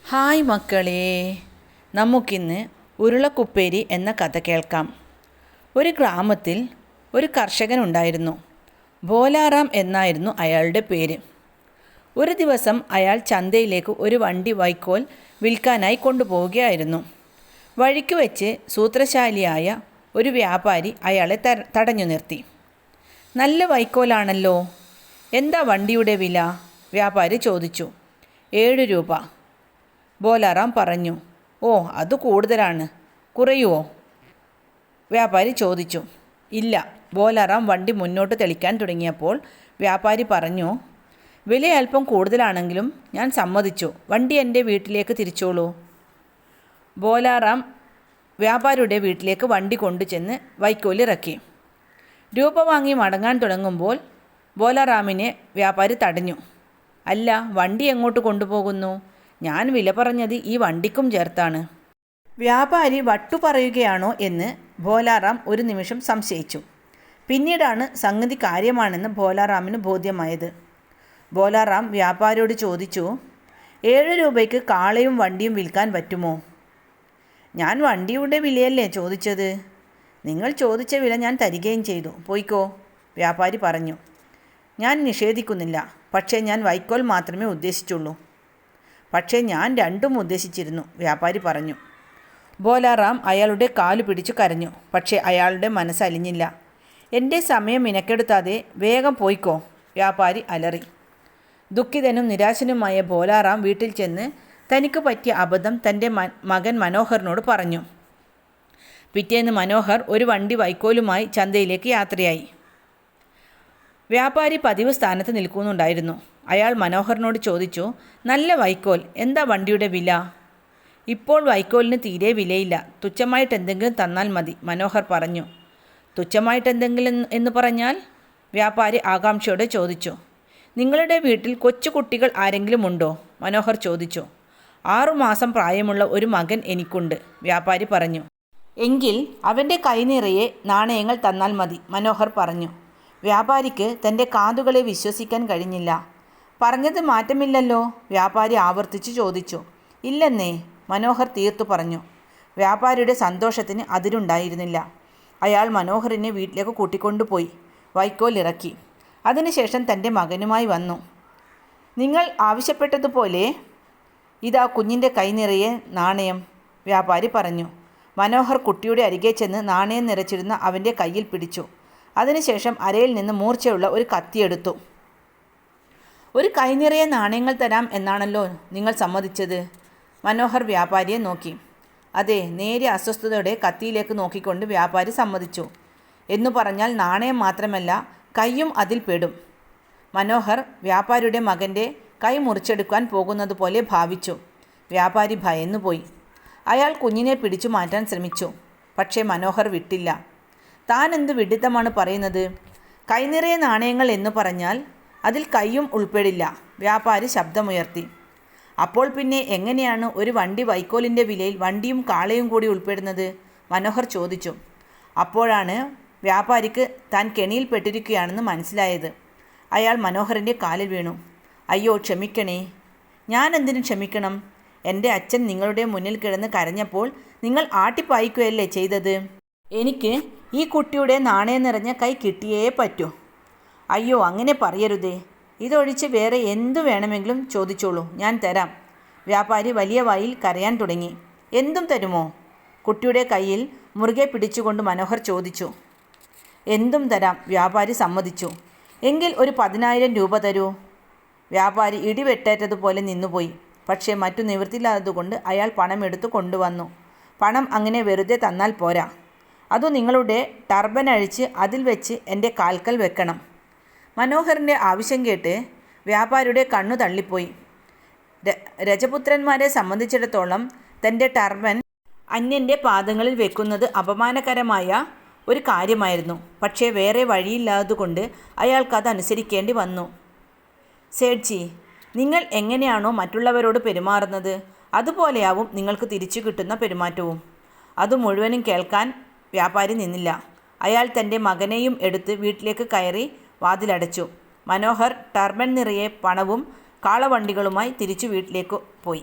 Hi മക്കളെ, നമുക്കിന്ന് ഉരുളക്കുപ്പേരി എന്ന കഥ കേൾക്കാം. ഒരു ഗ്രാമത്തിൽ ഒരു കർഷകനുണ്ടായിരുന്നു. ബോലാറാം എന്നായിരുന്നു അയാളുടെ പേര്. ഒരു ദിവസം അയാൾ ചന്തയിലേക്ക് ഒരു വണ്ടി വൈക്കോൽ വിൽക്കാനായി കൊണ്ടുപോവുകയായിരുന്നു. വഴിക്ക് വെച്ച് സൂത്രശാലിയായ ഒരു വ്യാപാരി അയാളെ തടഞ്ഞു നിർത്തി. നല്ല വൈക്കോലാണല്ലോ, എന്താ വണ്ടിയുടെ വില? വ്യാപാരി ചോദിച്ചു. 7 രൂപ. ബോലാറാം പറഞ്ഞു. ഓ, അത് കൂടുതലാണ്, കുറയുമോ? വ്യാപാരി ചോദിച്ചു. ഇല്ല. ബോലാറാം വണ്ടി മുന്നോട്ട് തെളിക്കാൻ തുടങ്ങിയപ്പോൾ വ്യാപാരി പറഞ്ഞു, വില അല്പം കൂടുതലാണെങ്കിലും ഞാൻ സമ്മതിച്ചു. വണ്ടി എൻ്റെ വീട്ടിലേക്ക് തിരിച്ചോളൂ. ബോലാറാം വ്യാപാരിയുടെ വീട്ടിലേക്ക് വണ്ടി കൊണ്ടുചെന്ന് വൈക്കോലിറക്കി. രൂപ വാങ്ങി മടങ്ങാൻ തുടങ്ങുമ്പോൾ ബോലാറാമിനെ വ്യാപാരി തടഞ്ഞു. അല്ല, വണ്ടി എങ്ങോട്ട് കൊണ്ടുപോകുന്നു? ഞാൻ വില പറഞ്ഞത് ഈ വണ്ടിക്കും ചേർത്താണ്. വ്യാപാരി വട്ടു പറയുകയാണോ എന്ന് ബോലാറാം ഒരു നിമിഷം സംശയിച്ചു. പിന്നീടാണ് സംഗതി കാര്യമാണെന്ന് ബോലാറാമിന് ബോധ്യമായത്. ബോലാറാം വ്യാപാരിയോട് ചോദിച്ചു, 7 രൂപയ്ക്ക് കാളയും വണ്ടിയും വിൽക്കാൻ പറ്റുമോ? ഞാൻ വണ്ടിയുടെ വിലയല്ലേ ചോദിച്ചത്. നിങ്ങൾ ചോദിച്ച വില ഞാൻ തരികയും ചെയ്തു. പോയിക്കോ, വ്യാപാരി പറഞ്ഞു. ഞാൻ നിഷേധിക്കുന്നില്ല, പക്ഷേ ഞാൻ വൈക്കോൽ മാത്രമേ ഉദ്ദേശിച്ചുള്ളൂ. പക്ഷേ ഞാൻ രണ്ടും ഉദ്ദേശിച്ചിരുന്നു, വ്യാപാരി പറഞ്ഞു. ബോലാറാം അയാളുടെ കാലു പിടിച്ചു കരഞ്ഞു. പക്ഷേ അയാളുടെ മനസ്സലിഞ്ഞില്ല. എൻ്റെ സമയം മിനക്കെടുത്താതെ വേഗം പോയിക്കോ, വ്യാപാരി അലറി. ദുഃഖിതനും നിരാശനുമായ ബോലാറാം വീട്ടിൽ ചെന്ന് തനിക്ക് പറ്റിയ അബദ്ധം തൻ്റെ മകൻ മനോഹറിനോട് പറഞ്ഞു. പിറ്റേന്ന് മനോഹർ ഒരു വണ്ടി വൈക്കോലുമായി ചന്തയിലേക്ക് യാത്രയായി. വ്യാപാരി പതിവ് സ്ഥാനത്ത് നിൽക്കുന്നുണ്ടായിരുന്നു. അയാൾ മനോഹറിനോട് ചോദിച്ചു, നല്ല വൈക്കോൽ, എന്താ വണ്ടിയുടെ വില? ഇപ്പോൾ വൈക്കോലിന് തീരെ വിലയില്ല, തുച്ഛമായിട്ട് എന്തെങ്കിലും തന്നാൽ മതി, മനോഹർ പറഞ്ഞു. തുച്ഛമായിട്ടെന്തെങ്കിലും എന്ന് പറഞ്ഞാൽ? വ്യാപാരി ആകാംക്ഷയോടെ ചോദിച്ചു. നിങ്ങളുടെ വീട്ടിൽ കൊച്ചു കുട്ടികൾ ആരെങ്കിലും ഉണ്ടോ? മനോഹർ ചോദിച്ചു. 6 മാസം പ്രായമുള്ള ഒരു മകൻ എനിക്കുണ്ട്, വ്യാപാരി പറഞ്ഞു. എങ്കിൽ അവൻ്റെ കൈ നിറയെ നാണയങ്ങൾ തന്നാൽ മതി, മനോഹർ പറഞ്ഞു. വ്യാപാരിക്ക് തൻ്റെ കാതുകളെ വിശ്വസിക്കാൻ കഴിഞ്ഞില്ല. പറഞ്ഞത് മാറ്റമില്ലല്ലോ, വ്യാപാരി ആവർത്തിച്ചു ചോദിച്ചു. ഇല്ലെന്നേ, മനോഹർ തീർത്തു പറഞ്ഞു. വ്യാപാരിയുടെ സന്തോഷത്തിന് അതിരുണ്ടായിരുന്നില്ല. അയാൾ മനോഹറിനെ വീട്ടിലേക്ക് കൂട്ടിക്കൊണ്ടുപോയി വൈക്കോൽ ഇറക്കി. അതിനുശേഷം തൻ്റെ മകനുമായി വന്നു. നിങ്ങൾ ആവശ്യപ്പെട്ടതുപോലെ ഇതാ കുഞ്ഞിൻ്റെ കൈ നിറയെ നാണയം, വ്യാപാരി പറഞ്ഞു. മനോഹർ കുട്ടിയുടെ അരികെ ചെന്ന് നാണയം നിറച്ചിരുന്ന അവൻ്റെ കയ്യിൽ പിടിച്ചു. അതിനുശേഷം അരയിൽ നിന്ന് മൂർച്ചയുള്ള ഒരു കത്തിയെടുത്തു. ഒരു കൈ നിറയെ നാണയങ്ങൾ തരാം എന്നാണല്ലോ നിങ്ങൾ സമ്മതിച്ചത്? മനോഹർ വ്യാപാരിയെ നോക്കി. അതെ, നേരിയ അസ്വസ്ഥതയോടെ കത്തിയിലേക്ക് നോക്കിക്കൊണ്ട് വ്യാപാരി സമ്മതിച്ചു. എന്നു പറഞ്ഞാൽ നാണയം മാത്രമല്ല, കൈയും അതിൽ പെടും. മനോഹർ വ്യാപാരിയുടെ മകൻ്റെ കൈ മുറിച്ചെടുക്കാൻ പോകുന്നത് പോലെ ഭാവിച്ചു. വ്യാപാരി ഭയന്നുപോയി. അയാൾ കുഞ്ഞിനെ പിടിച്ചു മാറ്റാൻ ശ്രമിച്ചു. പക്ഷേ മനോഹർ വിട്ടില്ല. താൻ എന്ത് വിഡിത്തമാണ് പറയുന്നത്? കൈനിറയെ നാണയങ്ങൾ എന്ന് പറഞ്ഞാൽ അതിൽ കൈയും ഉൾപ്പെടില്ല, വ്യാപാരി ശബ്ദമുയർത്തി. അപ്പോൾ പിന്നെ എങ്ങനെയാണ് ഒരു വണ്ടി വൈക്കോലിൻ്റെ വിലയിൽ വണ്ടിയും കാളയും കൂടി ഉൾപ്പെടുന്നത്? മനോഹർ ചോദിച്ചു. അപ്പോഴാണ് വ്യാപാരിക്ക് താൻ കെണിയിൽപ്പെട്ടിരിക്കുകയാണെന്ന് മനസ്സിലായത്. അയാൾ മനോഹറിൻ്റെ കാലിൽ വീണു. അയ്യോ, ക്ഷമിക്കണേ. ഞാൻ എന്തിനു ക്ഷമിക്കണം? എൻ്റെ അച്ഛൻ നിങ്ങളുടെ മുന്നിൽ കിടന്ന് കരഞ്ഞപ്പോൾ നിങ്ങൾ ആട്ടിപ്പായിക്കുകയല്ലേ ചെയ്തത്. എനിക്ക് ഈ കുട്ടിയുടെ നാണയം നിറഞ്ഞ കൈ കിട്ടിയേ പറ്റൂ. അയ്യോ, അങ്ങനെ പറയരുതേ. ഇതൊഴിച്ച് വേറെ എന്തു വേണമെങ്കിലും ചോദിച്ചോളൂ, ഞാൻ തരാം. വ്യാപാരി വലിയ വായിൽ കരയാൻ തുടങ്ങി. എന്തും തരുമോ? കുട്ടിയുടെ കയ്യിൽ മുറുകെ പിടിച്ചുകൊണ്ട് മനോഹർ ചോദിച്ചു. എന്തും തരാം, വ്യാപാരി സമ്മതിച്ചു. എങ്കിൽ ഒരു 10,000 രൂപ തരൂ. വ്യാപാരി ഇടിവെട്ടേറ്റതുപോലെ നിന്നുപോയി. പക്ഷേ മറ്റു നിവൃത്തിയില്ലാത്തതുകൊണ്ട് അയാൾ പണം എടുത്തു കൊണ്ടുവന്നു. പണം അങ്ങനെ വെറുതെ തന്നാൽ പോരാ, അതു നിങ്ങളുടെ ടർബൻ അഴിച്ച് അതിൽ വെച്ച് എൻ്റെ കാൽക്കൽ വെക്കണം. മനോഹറിൻ്റെ ആവശ്യം കേട്ട് വ്യാപാരിയുടെ കണ്ണു തള്ളിപ്പോയി. രജപുത്രന്മാരെ സംബന്ധിച്ചിടത്തോളം തൻ്റെ ടർബൻ അന്യൻ്റെ പാദങ്ങളിൽ വെക്കുന്നത് അപമാനകരമായ ഒരു കാര്യമായിരുന്നു. പക്ഷേ വേറെ വഴിയില്ലാത്തതുകൊണ്ട് അയാൾക്കത് അനുസരിക്കേണ്ടി വന്നു. സേഠ്ജി, നിങ്ങൾ എങ്ങനെയാണോ മറ്റുള്ളവരോട് പെരുമാറുന്നത്, അതുപോലെയാവും നിങ്ങൾക്ക് തിരിച്ചു കിട്ടുന്ന പെരുമാറ്റവും. അത് മുഴുവനും കേൾക്കാൻ വ്യാപാരി നിന്നില്ല. അയാൾ തൻ്റെ മകനെയും എടുത്ത് വീട്ടിലേക്ക് കയറി വാതിലടച്ചു. മനോഹർ ടർബൻ നിറയെ പണവും കാളവണ്ടികളുമായി തിരിച്ചു വീട്ടിലേക്ക് പോയി.